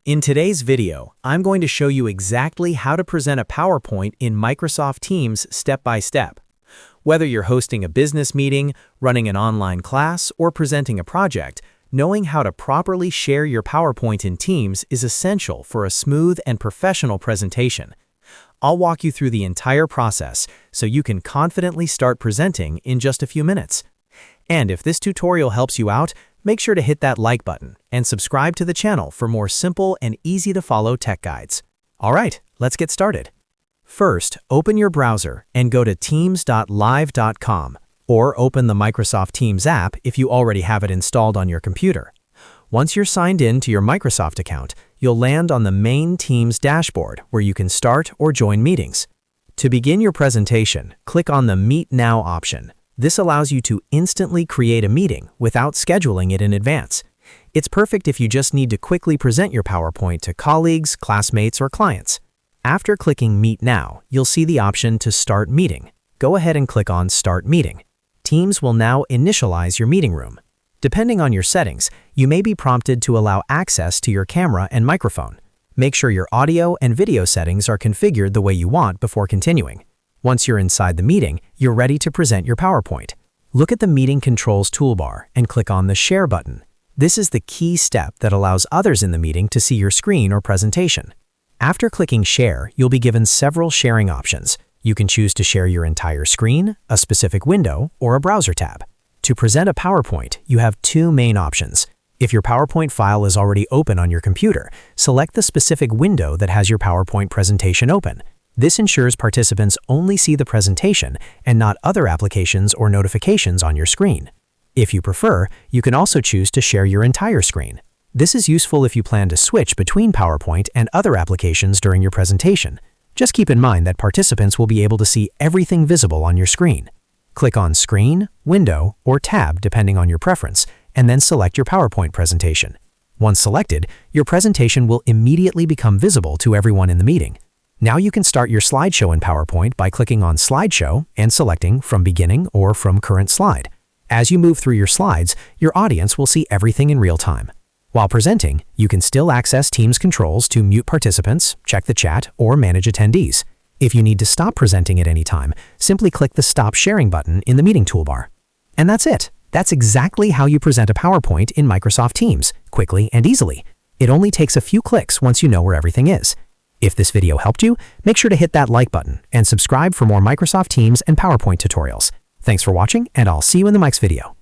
In today's video, I'm going to show you exactly how to present a PowerPoint in Microsoft Teams step by step. Whether you're hosting a business meeting, running an online class, or presenting a project, knowing how to properly share your PowerPoint in Teams is essential for a smooth and professional presentation. I'll walk you through the entire process so you can confidently start presenting in just a few minutes. And if this tutorial helps you out, make sure to hit that like button and subscribe to the channel for more simple and easy-to-follow tech guides. All right, let's get started. First, open your browser and go to teams.live.com, or open the Microsoft Teams app if you already have it installed on your computer. Once you're signed in to your Microsoft account, you'll land on the main Teams dashboard where you can start or join meetings. To begin your presentation, click on the Meet Now option. This allows you to instantly create a meeting without scheduling it in advance. It's perfect if you just need to quickly present your PowerPoint to colleagues, classmates, or clients. After clicking Meet Now, you'll see the option to Start Meeting. Go ahead and click on Start Meeting. Teams will now initialize your meeting room. Depending on your settings, you may be prompted to allow access to your camera and microphone. Make sure your audio and video settings are configured the way you want before continuing. Once you're inside the meeting, you're ready to present your PowerPoint. Look at the Meeting Controls toolbar and click on the Share button. This is the key step that allows others in the meeting to see your screen or presentation. After clicking Share, you'll be given several sharing options. You can choose to share your entire screen, a specific window, or a browser tab. To present a PowerPoint, you have two main options. If your PowerPoint file is already open on your computer, select the specific window that has your PowerPoint presentation open. This ensures participants only see the presentation and not other applications or notifications on your screen. If you prefer, you can also choose to share your entire screen. This is useful if you plan to switch between PowerPoint and other applications during your presentation. Just keep in mind that participants will be able to see everything visible on your screen. Click on Screen, Window, or Tab depending on your preference, and then select your PowerPoint presentation. Once selected, your presentation will immediately become visible to everyone in the meeting. Now you can start your slideshow in PowerPoint by clicking on Slideshow and selecting From Beginning or From Current Slide. As you move through your slides, your audience will see everything in real time. While presenting, you can still access Teams controls to mute participants, check the chat, or manage attendees. If you need to stop presenting at any time, simply click the Stop Sharing button in the meeting toolbar. And that's it. That's exactly how you present a PowerPoint in Microsoft Teams, quickly and easily. It only takes a few clicks once you know where everything is. If this video helped you, make sure to hit that like button and subscribe for more Microsoft Teams and PowerPoint tutorials. Thanks for watching, and I'll see you in the next video.